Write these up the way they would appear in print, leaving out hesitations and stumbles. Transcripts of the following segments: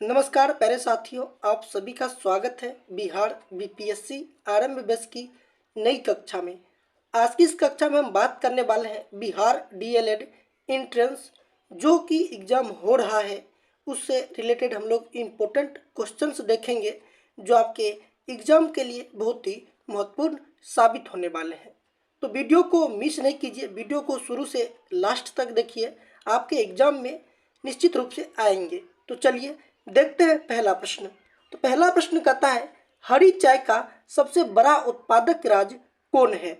नमस्कार प्यारे साथियों, आप सभी का स्वागत है बिहार बीपीएससी आरंभ बैच की नई कक्षा में। आज की इस कक्षा में हम बात करने वाले हैं बिहार डीएलएड एंट्रेंस जो कि एग्ज़ाम हो रहा है, उससे रिलेटेड हम लोग इम्पोर्टेंट क्वेश्चंस देखेंगे जो आपके एग्ज़ाम के लिए बहुत ही महत्वपूर्ण साबित होने वाले हैं। तो वीडियो को मिस नहीं कीजिए, वीडियो को शुरू से लास्ट तक देखिए, आपके एग्ज़ाम में निश्चित रूप से आएंगे। तो चलिए देखते हैं पहला प्रश्न। तो पहला प्रश्न कहता है, हरी चाय का सबसे बड़ा उत्पादक राज्य कौन है?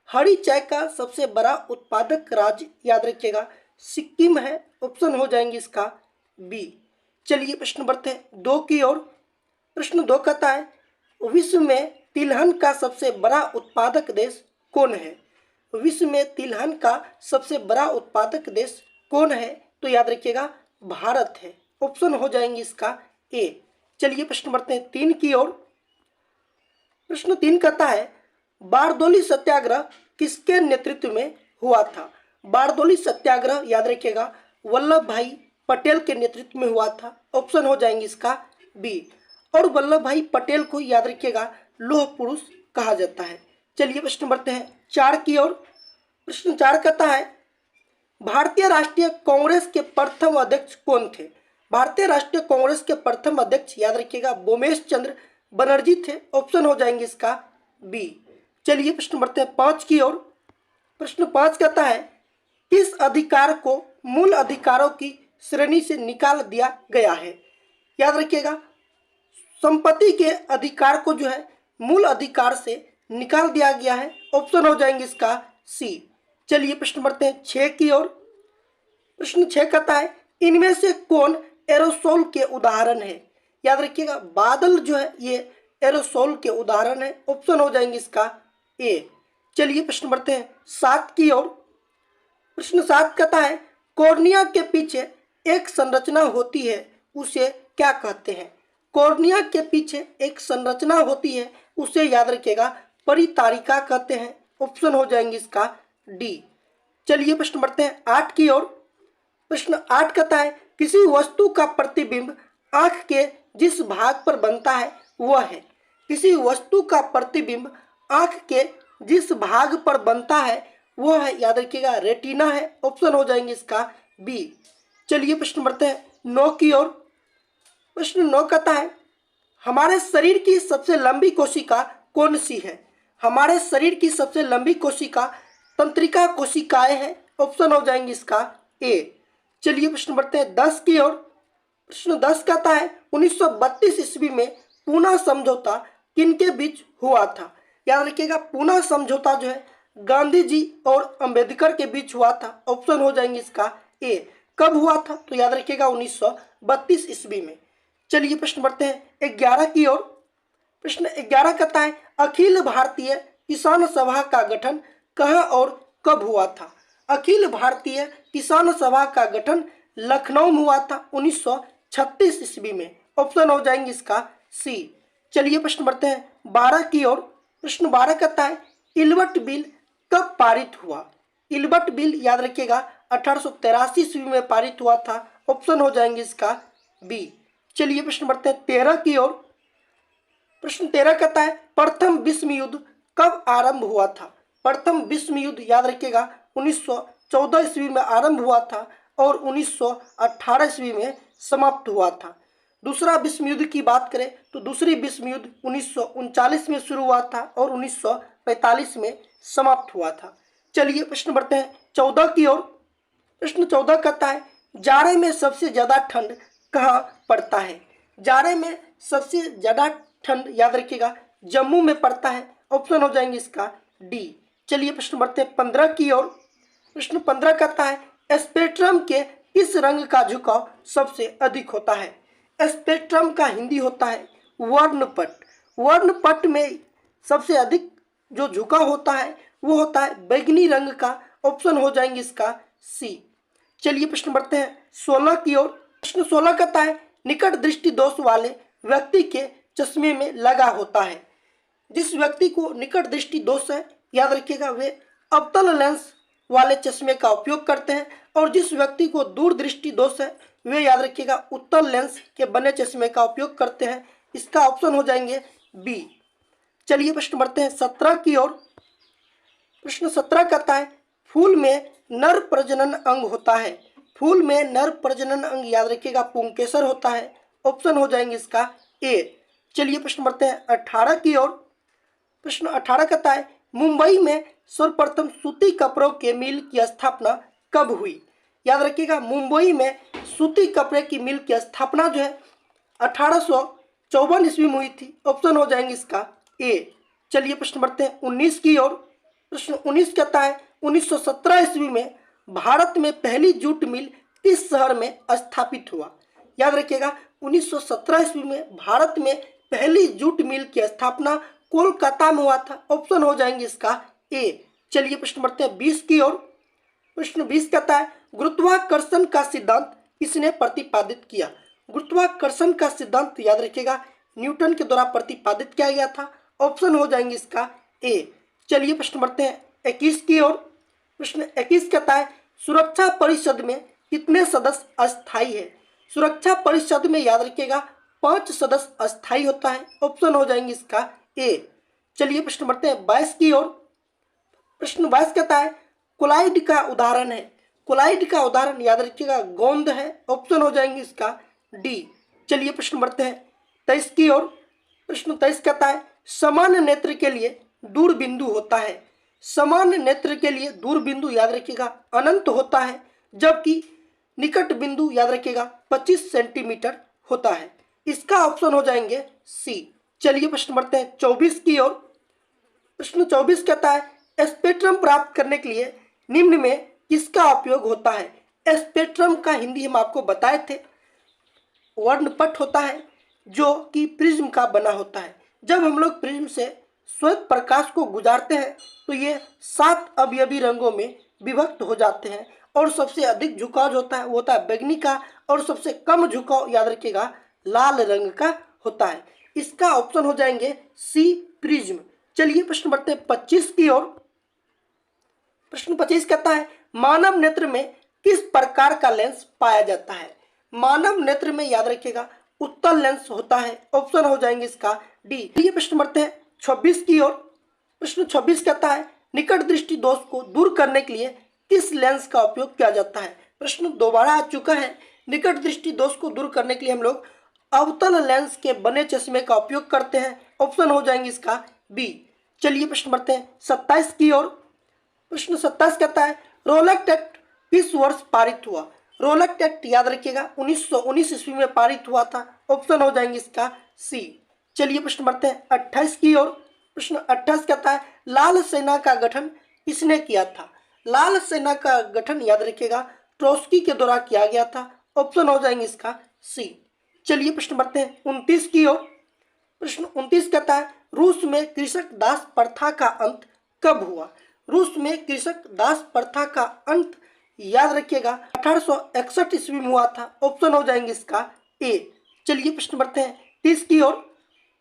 हरी चाय का सबसे बड़ा उत्पादक राज्य याद रखिएगा सिक्किम है। ऑप्शन हो जाएंगे इसका बी। चलिए प्रश्न बढ़ते हैं दो की ओर। प्रश्न दो कहता है, विश्व में तिलहन का सबसे बड़ा उत्पादक देश कौन है? विश्व में तिलहन का सबसे बड़ा उत्पादक देश कौन है? तो याद रखिएगा भारत है। ऑप्शन हो जाएंगे इसका ए। चलिए प्रश्न बढ़ते हैं तीन की ओर। प्रश्न तीन कहता है, बारदोली सत्याग्रह किसके नेतृत्व में हुआ था? बारदोली सत्याग्रह याद रखिएगा वल्लभ भाई पटेल के नेतृत्व में हुआ था। ऑप्शन हो जाएंगे इसका बी। और वल्लभ भाई पटेल को याद रखिएगा लौह पुरुष कहा जाता है। चलिए प्रश्न बढ़ते हैं चार की ओर। प्रश्न चार कहता है, भारतीय राष्ट्रीय कांग्रेस के प्रथम अध्यक्ष कौन थे? भारतीय राष्ट्रीय कांग्रेस के प्रथम अध्यक्ष याद रखिएगा बोमेश चंद्र बनर्जी थे। ऑप्शन हो जाएंगे इसका बी। चलिए प्रश्न बढ़ते हैं पांच की ओर। प्रश्न पांच कहता है, किस अधिकार को मूल अधिकारों की श्रेणी से निकाल दिया गया है? याद रखिएगा संपत्ति के अधिकार को जो है मूल अधिकार से निकाल दिया गया है। ऑप्शन हो जाएंगे इसका सी। चलिए प्रश्न बढ़ते हैं छह की ओर। प्रश्न छह कहता है, इनमें से कौन एरोसोल के उदाहरण है? याद रखिएगा बादल जो है ये एरोसोल के उदाहरण है। ऑप्शन हो जाएंगे इसका ए। चलिए प्रश्न बढ़ते हैं सात की ओर। प्रश्न सात कहता है, कॉर्निया के पीछे एक संरचना होती है, उसे क्या कहते हैं? कॉर्निया के पीछे एक संरचना होती है, उसे याद रखिएगा परितारिका कहते हैं। ऑप्शन हो जाएंगे इसका डी। चलिए प्रश्न बढ़ते हैं आठ की ओर। प्रश्न आठ कहता है, किसी वस्तु का प्रतिबिंब आंख के जिस भाग पर बनता है वह है? किसी वस्तु का प्रतिबिंब आंख के जिस भाग पर बनता है वह है, याद रखिएगा रेटिना है। ऑप्शन हो जाएंगे इसका बी। चलिए प्रश्न बढ़ते हैं नौ की ओर। प्रश्न नौ कहता है, हमारे शरीर की सबसे लंबी कोशिका कौन सी है? हमारे शरीर की सबसे लंबी कोशिका तंत्रिका कोशिकाएं हैं। ऑप्शन हो जाएंगे इसका ए। चलिए प्रश्न बढ़ते हैं दस की ओर। प्रश्न दस कहता है, 1932 ईस्वी में पूना समझौता किनके बीच हुआ था? याद रखिएगा पूना समझौता जो है गांधी जी और अंबेडकर के बीच हुआ था। ऑप्शन हो जाएंगे इसका ए। कब हुआ था? तो याद रखिएगा 1932 ईस्वी में। चलिए प्रश्न बढ़ते हैं 11 की ओर। प्रश्न 11 कहता है, अखिल भारतीय किसान सभा का गठन कहाँ और कब हुआ था? अखिल भारतीय किसान सभा का गठन लखनऊ में हुआ था 1936 ईस्वी में। ऑप्शन हो जाएंगे इसका सी। चलिए प्रश्न बढ़ते हैं 12 की ओर। प्रश्न 12 कहता है, इल्बर्ट बिल कब पारित हुआ? इल्बर्ट बिल याद रखिएगा 1883 ईस्वी में पारित हुआ था। ऑप्शन हो जाएंगे इसका बी। चलिए प्रश्न बढ़ते हैं 13 की ओर। प्रश्न 13 कहता है, प्रथम विश्व युद्ध कब आरंभ हुआ था? प्रथम विश्व युद्ध याद रखिएगा 1914 ईस्वी में आरंभ हुआ था और 1918 ईस्वी में समाप्त हुआ था। दूसरा विश्व युद्ध की बात करें तो दूसरी विश्व युद्ध 1939 में शुरू हुआ था और 1945 में समाप्त हुआ था। चलिए प्रश्न बढ़ते हैं 14 की ओर। प्रश्न 14 कहता है, जाड़े में सबसे ज़्यादा ठंड कहाँ पड़ता है? जाड़े में सबसे ज़्यादा ठंड याद रखिएगा जम्मू में पड़ता है। ऑप्शन हो जाएंगे इसका डी। चलिए प्रश्न बढ़ते हैं 15 की ओर। प्रश्न 15 कहता है, स्पेक्ट्रम के किस रंग का झुकाव सबसे अधिक होता है? स्पेक्ट्रम का हिंदी होता है वर्णपट। वर्णपट में सबसे अधिक जो झुकाव होता है वो होता है बैंगनी रंग का। ऑप्शन हो जाएंगे इसका सी। चलिए प्रश्न बढ़ते हैं 16 की ओर। प्रश्न 16 कहता है, निकट दृष्टि दोष वाले व्यक्ति के चश्मे में लगा होता है। जिस व्यक्ति को निकट दृष्टि दोष है याद रखिएगा वे अवतल लेंस वाले चश्मे का उपयोग करते हैं और जिस व्यक्ति को दूर दृष्टि दोष है वे याद रखिएगा उत्तल लेंस के बने चश्मे का उपयोग करते हैं। इसका ऑप्शन हो जाएंगे बी। चलिए प्रश्न बढ़ते हैं 17 की ओर। प्रश्न 17 कहता है फूल में नर प्रजनन अंग होता है। फूल में नर प्रजनन अंग याद रखिएगा पुंकेसर होता है। ऑप्शन हो जाएंगे इसका ए। चलिए प्रश्न बढ़ते हैं 18 की ओर। प्रश्न 18 कहता है मुंबई में सर्वप्रथम सूती कपड़ों के मिल की स्थापना कब हुई। याद रखिएगा मुंबई में सूती कपड़े की मिल की स्थापना जो है 1854 ईस्वी में हुई थी। ऑप्शन हो जाएंगे इसका ए। चलिए प्रश्न बढ़ते हैं 19 की ओर। प्रश्न 19 कहता है 1917 ईस्वी में भारत में पहली जूट मिल किस शहर में स्थापित हुआ। याद रखिएगा 1917 ईस्वी में भारत में पहली जूट मिल की स्थापना कोलकाता में हुआ था। ऑप्शन हो जाएंगे इसका ए। चलिए प्रश्न बढ़ते हैं 20 की ओर। प्रश्न 20 कहता है गुरुत्वाकर्षण का सिद्धांत किसने प्रतिपादित किया। गुरुत्वाकर्षण का सिद्धांत याद रखिएगा न्यूटन के द्वारा प्रतिपादित किया गया था। ऑप्शन हो जाएंगे इसका ए। चलिए प्रश्न बढ़ते हैं 21 की ओर। प्रश्न 21 कहता है सुरक्षा परिषद में कितने सदस्य अस्थायी है। सुरक्षा परिषद में याद रखिएगा 5 सदस्य अस्थायी होता है। ऑप्शन हो जाएंगे इसका ए। चलिए प्रश्न बढ़ते हैं 22 की ओर। प्रश्न 22 कहता है कोलाइड का उदाहरण है। कोलाइड का उदाहरण याद रखिएगा गोंद है। ऑप्शन हो जाएंगे इसका डी। चलिए प्रश्न बढ़ते हैं 23 की ओर। प्रश्न 23 कहता है समान नेत्र के लिए दूरबिंदु होता है। समान नेत्र के लिए दूरबिंदु याद रखिएगा अनंत होता है, जबकि निकट बिंदु याद रखिएगा 25 सेंटीमीटर होता है। इसका ऑप्शन हो जाएंगे सी। चलिए प्रश्न बढ़ते हैं 24 की ओर। प्रश्न 24 कहता है स्पेक्ट्रम प्राप्त करने के लिए निम्न में किसका उपयोग होता है। स्पेक्ट्रम का हिंदी हम आपको बताए थे वर्णपट होता है जो कि प्रिज्म का बना होता है। जब हम लोग प्रिज्म से श्वेत प्रकाश को गुजारते हैं तो ये 7 अवयवी रंगों में विभक्त हो जाते हैं और सबसे अधिक झुकाव जो होता है वो होता है बैंगनी का और सबसे कम झुकाव याद रखिएगा लाल रंग का होता है। इसका ऑप्शन हो जाएंगे सी प्रिज्म। चलिए प्रश्न बढ़ते हैं 25 की ओर। प्रश्न 25 कहता है मानव नेत्र में किस प्रकार का लेंस पाया जाता है। मानव नेत्र में याद रखिएगा उत्तल लेंस होता है। ऑप्शन हो जाएंगे इसका डी। ये प्रश्न बढ़ते हैं 26 की ओर। प्रश्न 26 कहता है निकट दृष्टि दोष को दूर करने के लिए किस लेंस का उपयोग किया जाता है। प्रश्न दोबारा आ चुका है। निकट दृष्टि दोष को दूर करने के लिए हम लोग अवतल लेंस के बने चश्मे का उपयोग करते हैं। ऑप्शन हो जाएंगे इसका बी। चलिए प्रश्न बढ़ते हैं 27 की ओर। प्रश्न 27 कहता है रोलक एक्ट किस वर्ष पारित हुआ। रोलक एक्ट याद रखिएगा 1919 ईस्वी में पारित हुआ था। ऑप्शन हो जाएंगे इसका सी। चलिए प्रश्न बढ़ते हैं 28 की ओर। प्रश्न 28 कहता है लाल सेना का गठन किसने किया था। लाल सेना का गठन याद रखिएगा ट्रोट्स्की के द्वारा किया गया था। ऑप्शन हो जाएंगे इसका सी। चलिए प्रश्न बढ़ते हैं 29 की ओर। प्रश्न 29 कहता है रूस में कृषक दास प्रथा का अंत कब हुआ। रूस में कृषक दास प्रथा का अंत याद रखिएगा 1861 ईस्वी में हुआ था। ऑप्शन हो जाएंगे इसका ए। चलिए प्रश्न बढ़ते हैं 30 की ओर।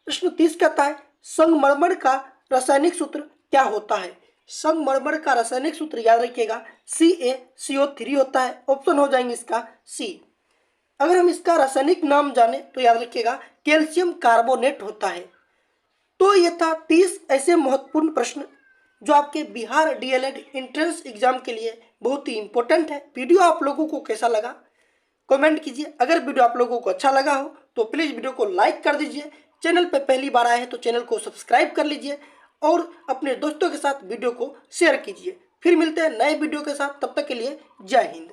प्रश्न 30 कहता है संगमरमर का रासायनिक सूत्र क्या होता है। संगमरमर का रासायनिक सूत्र याद रखिएगा CaCO3 होता है। ऑप्शन हो जाएंगे इसका सी। अगर हम इसका रासायनिक नाम जाने तो याद रखिएगा कैल्शियम कार्बोनेट होता है। तो ये था 30 ऐसे महत्वपूर्ण प्रश्न जो आपके बिहार DLED एंट्रेंस एग्जाम के लिए बहुत ही इंपॉर्टेंट है। वीडियो आप लोगों को कैसा लगा कमेंट कीजिए। अगर वीडियो आप लोगों को अच्छा लगा हो तो प्लीज़ वीडियो को लाइक कर दीजिए। चैनल पे पहली बार आए हैं तो चैनल को सब्सक्राइब कर लीजिए और अपने दोस्तों के साथ वीडियो को शेयर कीजिए। फिर मिलते हैं नए वीडियो के साथ, तब तक के लिए जय हिंद।